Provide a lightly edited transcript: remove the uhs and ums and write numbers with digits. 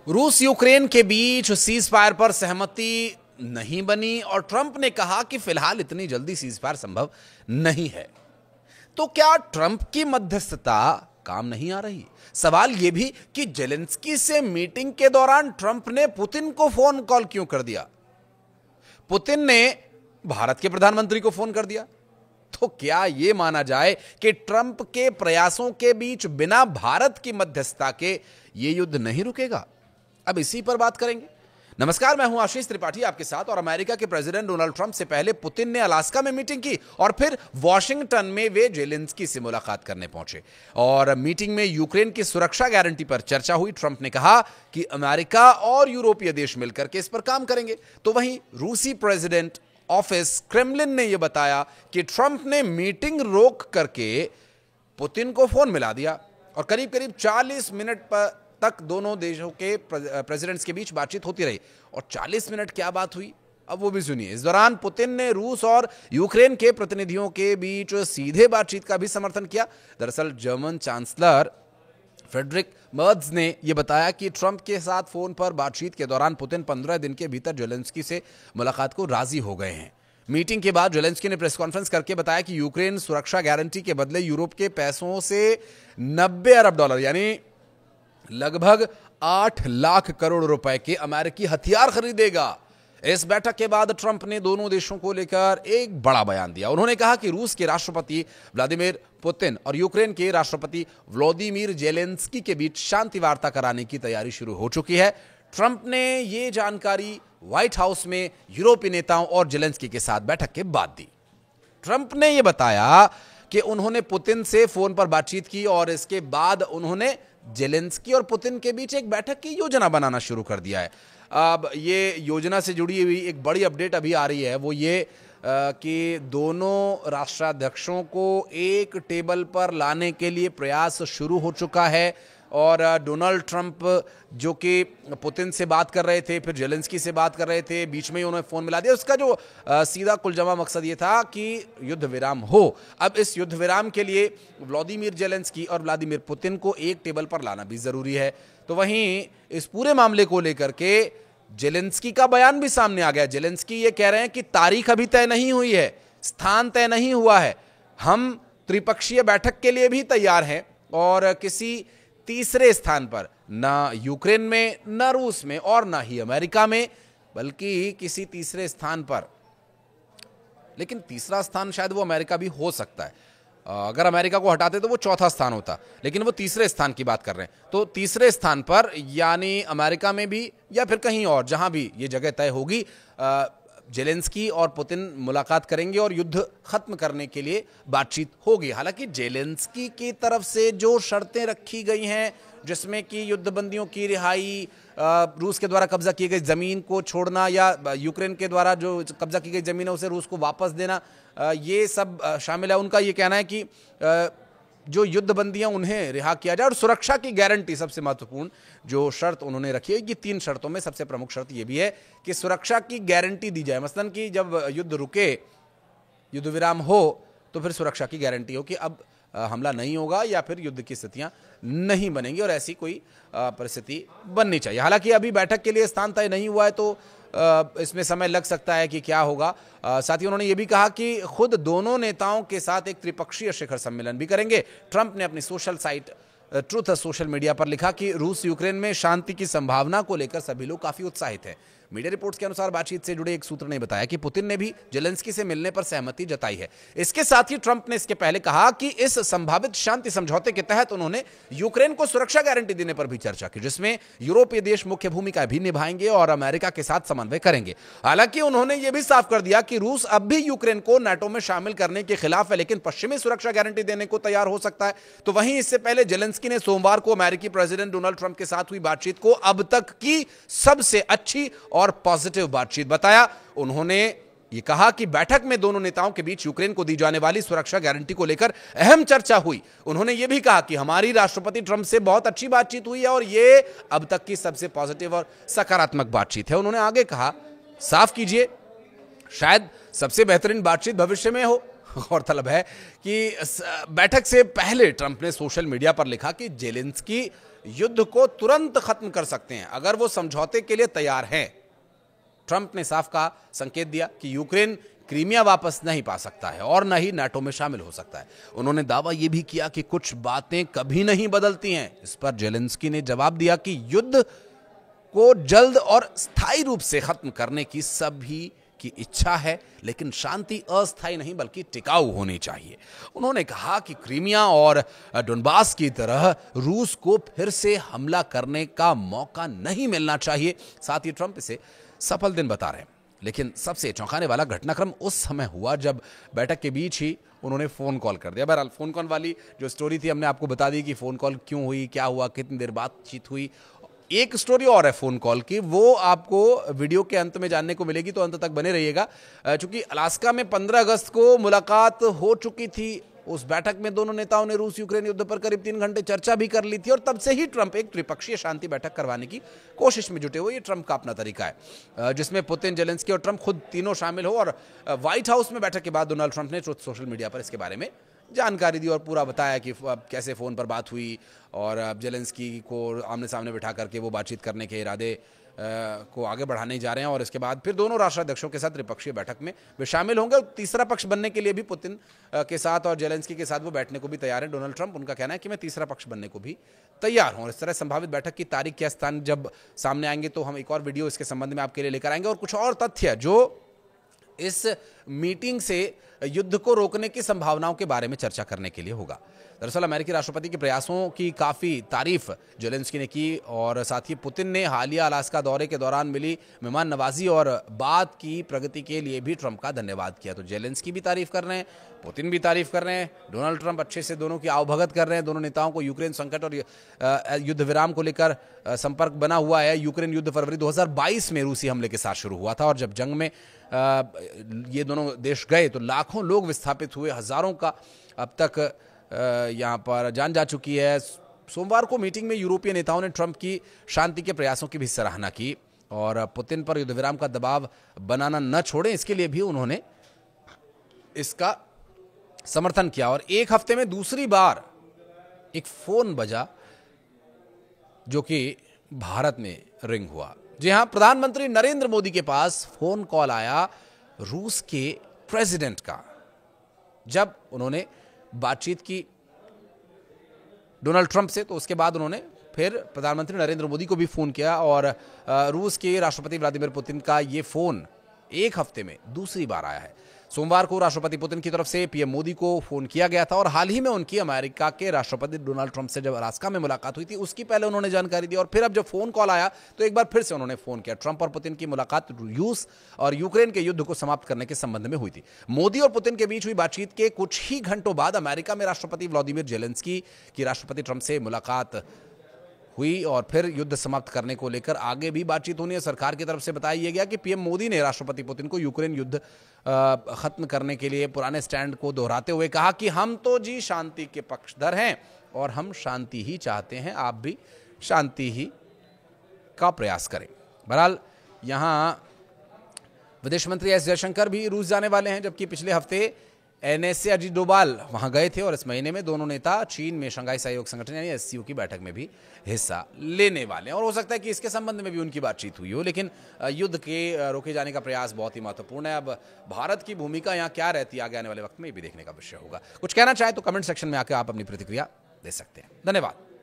रूस यूक्रेन के बीच cease fire पर सहमति नहीं बनी और ट्रंप ने कहा कि फिलहाल इतनी जल्दी सीज फायर संभव नहीं है। तो क्या ट्रंप की मध्यस्थता काम नहीं आ रही? सवाल यह भी कि जेलेंस्की से मीटिंग के दौरान ट्रंप ने पुतिन को फोन कॉल क्यों कर दिया? पुतिन ने भारत के प्रधानमंत्री को फोन कर दिया। तो क्या यह माना जाए कि ट्रंप के प्रयासों के बीच बिना भारत की मध्यस्थता के यह युद्ध नहीं रुकेगा? अब इसी पर बात करेंगे। नमस्कार, मैं हूं आशीष त्रिपाठी आपके साथ। और अमेरिका के प्रेसिडेंट डोनाल्ड ट्रंप से पहले पुतिन ने अलास्का में मीटिंग की और फिर वॉशिंगटन में वे जेलेंस्की से मुलाकात करने पहुंचे और मीटिंग में यूक्रेन की सुरक्षा गारंटी पर चर्चा हुई। ट्रंप ने कहा कि अमेरिका और यूरोपीय देश मिलकर के इस पर काम करेंगे। तो वहीं रूसी प्रेसिडेंट ऑफिस क्रेमलिन ने यह बताया कि ट्रंप ने मीटिंग रोक करके पुतिन को फोन मिला दिया और करीब करीब 40 मिनट तक दोनों देशों के प्रेसिडेंट्स के बीच बातचीत होती रही। और 40 मिनट क्या बात हुई, अब वो भी सुनिए। इस दौरान पुतिन ने रूस और यूक्रेन के प्रतिनिधियों के बीच सीधे बातचीत का भी समर्थन किया। दरअसल जर्मन चांसलर फ्रेडरिक मर्ज ने यह बताया कि ट्रंप के साथ फोन पर बातचीत के दौरान पुतिन 15 दिन के भीतर जेलेंस्की से मुलाकात को राजी हो गए हैं। मीटिंग के बाद जेलेंस्की ने प्रेस कॉन्फ्रेंस करके बताया कि यूक्रेन सुरक्षा गारंटी के बदले यूरोप के पैसों से 90 अरब डॉलर यानी लगभग 8 लाख करोड़ रुपए के अमेरिकी हथियार खरीदेगा। इस बैठक के बाद ट्रंप ने दोनों देशों को लेकर एक बड़ा बयान दिया। उन्होंने कहा कि रूस के राष्ट्रपति व्लादिमीर पुतिन और यूक्रेन के राष्ट्रपति व्लादिमीर जेलेंस्की के बीच शांति वार्ता कराने की तैयारी शुरू हो चुकी है। ट्रंप ने यह जानकारी व्हाइट हाउस में यूरोपीय नेताओं और जेलेंस्की के साथ बैठक के बाद दी। ट्रंप ने यह बताया कि उन्होंने पुतिन से फोन पर बातचीत की और इसके बाद उन्होंने जेलेंस्की और पुतिन के बीच एक बैठक की योजना बनाना शुरू कर दिया है। अब ये योजना से जुड़ी हुई एक बड़ी अपडेट अभी आ रही है, वो ये कि दोनों राष्ट्राध्यक्षों को एक टेबल पर लाने के लिए प्रयास शुरू हो चुका है। और डोनाल्ड ट्रंप जो कि पुतिन से बात कर रहे थे, फिर जेलेंस्की से बात कर रहे थे, बीच में ही उन्होंने फोन मिला दिया। उसका जो सीधा कुलजमा मकसद ये था कि युद्ध विराम हो। अब इस युद्ध विराम के लिए व्लादिमीर जेलेंस्की और व्लादिमीर पुतिन को एक टेबल पर लाना भी जरूरी है। तो वहीं इस पूरे मामले को लेकर के जेलेंस्की का बयान भी सामने आ गया। जेलेंस्की ये कह रहे हैं कि तारीख अभी तय नहीं हुई है, स्थान तय नहीं हुआ है, हम त्रिपक्षीय बैठक के लिए भी तैयार हैं और किसी तीसरे स्थान पर, ना यूक्रेन में, ना रूस में और ना ही अमेरिका में, बल्कि किसी तीसरे स्थान पर। लेकिन तीसरा स्थान शायद वो अमेरिका भी हो सकता है। अगर अमेरिका को हटाते तो वो चौथा स्थान होता, लेकिन वो तीसरे स्थान की बात कर रहे हैं। तो तीसरे स्थान पर यानी अमेरिका में भी या फिर कहीं और जहां भी ये जगह तय होगी, जेलेंस्की और पुतिन मुलाकात करेंगे और युद्ध खत्म करने के लिए बातचीत होगी। हालांकि जेलेंस्की की तरफ से जो शर्तें रखी गई हैं, जिसमें कि युद्धबंदियों की रिहाई, रूस के द्वारा कब्जा की गई जमीन को छोड़ना या यूक्रेन के द्वारा जो कब्जा की गई जमीन है उसे रूस को वापस देना, ये सब शामिल है। उनका ये कहना है कि जो युद्धबंदियां उन्हें रिहा किया जाए और सुरक्षा की गारंटी सबसे महत्वपूर्ण जो शर्त उन्होंने रखी है। ये 3 शर्तों में सबसे प्रमुख शर्त ये भी है कि सुरक्षा की गारंटी दी जाए। मसलन कि जब युद्ध रुके, युद्ध विराम हो, तो फिर सुरक्षा की गारंटी हो कि अब हमला नहीं होगा या फिर युद्ध की स्थितियां नहीं बनेंगी और ऐसी कोई परिस्थिति बननी चाहिए। हालांकि अभी बैठक के लिए स्थान तय नहीं हुआ है, तो इसमें समय लग सकता है कि क्या होगा। साथ ही उन्होंने ये भी कहा कि खुद दोनों नेताओं के साथ एक त्रिपक्षीय शिखर सम्मेलन भी करेंगे। ट्रंप ने अपनी social site truth social media पर लिखा कि रूस यूक्रेन में शांति की संभावना को लेकर सभी लोग काफी उत्साहित हैं। मीडिया रिपोर्ट्स के अनुसार बातचीत से जुड़े एक सूत्र ने बताया कि पुतिन ने भी जेलेंस्की से मिलने पर सहमति जताई है। इसके साथ ही ट्रंप ने इसके पहले कहा कि इस संभावित शांति समझौते के तहत उन्होंने यूक्रेन को सुरक्षा गारंटी देने पर भी चर्चा की, जिसमें यूरोपीय देश मुख्य भूमिका भी निभाएंगे और अमेरिका के साथ समन्वय करेंगे। हालांकि उन्होंने यह भी साफ कर दिया कि रूस अब भी यूक्रेन को नाटो में शामिल करने के खिलाफ है, लेकिन पश्चिमी सुरक्षा गारंटी देने को तैयार हो सकता है। तो वहीं इससे पहले जेलेंस्की ने सोमवार को अमेरिकी प्रेसिडेंट डोनाल्ड ट्रंप के साथ हुई बातचीत को अब तक की सबसे अच्छी और पॉजिटिव बातचीत बताया। उन्होंने ये कहा कि बैठक में दोनों नेताओं के बीच यूक्रेन को दी जाने वाली सुरक्षा गारंटी को लेकर अहम चर्चा हुई। उन्होंने ये भी कहा कि हमारी राष्ट्रपति ट्रंप से बहुत अच्छी बातचीत हुई है और ये अब तक की सबसे पॉजिटिव और सकारात्मक बातचीत है। उन्होंने आगे कहा, साफ कीजिए, शायद सबसे बेहतरीन बातचीत भविष्य में हो। गौरतलब है कि बैठक से पहले ट्रंप ने सोशल मीडिया पर लिखा कि जेलेंस्की युद्ध को तुरंत खत्म कर सकते हैं अगर वो समझौते के लिए तैयार हैं। ट्रंप ने साफ का संकेत दिया कि यूक्रेन क्रीमिया वापस नहीं पा सकता है और न ही नाटो में शामिल हो सकता है। उन्होंने दावा यह भी किया कि कुछ बातें कभी नहीं बदलती हैं। इस पर जेलेंस्की ने जवाब दिया कि युद्ध को जल्द और स्थायी रूप से खत्म करने की सभी की इच्छा है, लेकिन शांति अस्थायी नहीं बल्कि टिकाऊ होनी चाहिए। उन्होंने कहा कि क्रीमिया और डोनबास की तरह रूस को फिर से हमला करने का मौका नहीं मिलना चाहिए। साथ ही ट्रंप इसे सफल दिन बता रहे हैं। लेकिन सबसे चौंकाने वाला घटनाक्रम उस समय हुआ जब बैठक के बीच ही उन्होंने फोन कॉल कर दिया। बहरहाल फोन कॉल वाली जो स्टोरी थी हमने आपको बता दी कि फोन कॉल क्यों हुई, क्या हुआ, कितनी देर बातचीत हुई। एक स्टोरी और है फोन कॉल की, वो आपको वीडियो के अंत में जानने को मिलेगी, तो अंत तक बने रहिएगा। चूंकि अलास्का में 15 अगस्त को मुलाकात हो चुकी थी। उस बैठक में दोनों नेताओं ने रूस यूक्रेन युद्ध पर करीब 3 घंटे चर्चा भी कर ली थी और तब से ही ट्रंप एक त्रिपक्षीय शांति बैठक करवाने की कोशिश में जुटे हुए। ये ट्रंप का अपना तरीका है, जिसमें पुतिन, जेलेंस्की और ट्रंप खुद तीनों शामिल हो। और व्हाइट हाउस में बैठक के बाद डोनाल्ड ट्रंप ने सोशल मीडिया पर इसके बारे में जानकारी दी और पूरा बताया कि कैसे फ़ोन पर बात हुई और जेलेंस्की को आमने सामने बिठा करके वो बातचीत करने के इरादे को आगे बढ़ाने जा रहे हैं। और इसके बाद फिर दोनों राष्ट्राध्यक्षों के साथ त्रिपक्षीय बैठक में वे शामिल होंगे। तीसरा पक्ष बनने के लिए भी पुतिन के साथ और जेलेंस्की के साथ वो बैठने को भी तैयार है। डोनाल्ड ट्रंप, उनका कहना है कि मैं तीसरा पक्ष बनने को भी तैयार हूं। और इस तरह संभावित बैठक की तारीख या स्थान जब सामने आएंगे तो हम एक और वीडियो इसके संबंध में आपके लिए लेकर आएंगे और कुछ और तथ्य जो इस मीटिंग से युद्ध को रोकने की संभावनाओं के बारे में चर्चा करने के लिए होगा। दरअसल अमेरिकी राष्ट्रपति के प्रयासों की काफी तारीफ जेलेंस्की ने की और साथ ही पुतिन ने हालिया अलास्का दौरे के दौरान मिली मेहमान नवाजी और बात की प्रगति के लिए भी ट्रंप का धन्यवाद किया। तो जेलेंस्की भी तारीफ कर रहे हैं, पुतिन भी तारीफ कर रहे हैं, डोनाल्ड ट्रंप अच्छे से दोनों की आवभगत कर रहे हैं। दोनों नेताओं को यूक्रेन संकट और युद्ध विराम को लेकर संपर्क बना हुआ है। यूक्रेन युद्ध फरवरी 2022 में रूसी हमले के साथ शुरू हुआ था और जब जंग में ये दोनों देश गए तो लाखों लोग विस्थापित हुए, हजारों का अब तक यहाँ पर जान जा चुकी है। सोमवार को मीटिंग में यूरोपीय नेताओं ने ट्रंप की शांति के प्रयासों की भी सराहना की और पुतिन पर युद्ध विराम का दबाव बनाना न छोड़े, इसके लिए भी उन्होंने इसका समर्थन किया। और एक हफ्ते में दूसरी बार एक फोन बजा जो कि भारत में रिंग हुआ। जी हां, प्रधानमंत्री नरेंद्र मोदी के पास फोन कॉल आया रूस के प्रेसिडेंट का, जब उन्होंने बातचीत की डोनाल्ड ट्रंप से। तो उसके बाद उन्होंने फिर प्रधानमंत्री नरेंद्र मोदी को भी फोन किया और रूस के राष्ट्रपति व्लादिमीर पुतिन का ये फोन एक हफ्ते में दूसरी बार आया है। सोमवार को राष्ट्रपति पुतिन की तरफ से पीएम मोदी को फोन किया गया था और हाल ही में उनकी अमेरिका के राष्ट्रपति डोनाल्ड ट्रंप से जब अलास्का में मुलाकात हुई थी उसकी पहले उन्होंने जानकारी दी और फिर अब जब फोन कॉल आया तो एक बार फिर से उन्होंने फोन किया। ट्रंप और पुतिन की मुलाकात रूस और यूक्रेन के युद्ध को समाप्त करने के संबंध में हुई थी। मोदी और पुतिन के बीच हुई बातचीत के कुछ ही घंटों बाद अमेरिका में राष्ट्रपति व्लादिमीर जेलेंस्की की राष्ट्रपति ट्रंप से मुलाकात हुई और फिर युद्ध समाप्त करने को लेकर आगे भी बातचीत होनी है। सरकार की तरफ से बताया गया कि पीएम मोदी ने राष्ट्रपति पुतिन को यूक्रेन युद्ध खत्म करने के लिए पुराने स्टैंड को दोहराते हुए कहा कि हम तो जी शांति के पक्षधर हैं और हम शांति ही चाहते हैं, आप भी शांति ही का प्रयास करें। बहरहाल यहां विदेश मंत्री एस जयशंकर भी रूस जाने वाले हैं, जबकि पिछले हफ्ते एनएसए अजीत डोभाल वहां गए थे और इस महीने में दोनों नेता चीन में शंघाई सहयोग संगठन यानी एससीओ की बैठक में भी हिस्सा लेने वाले हैं। और हो सकता है कि इसके संबंध में भी उनकी बातचीत हुई हो, लेकिन युद्ध के रोके जाने का प्रयास बहुत ही महत्वपूर्ण है। अब भारत की भूमिका यहाँ क्या रहती है आगे आने वाले वक्त में, ये भी देखने का विषय होगा। कुछ कहना चाहे तो कमेंट सेक्शन में आकर आप अपनी प्रतिक्रिया दे सकते हैं। धन्यवाद।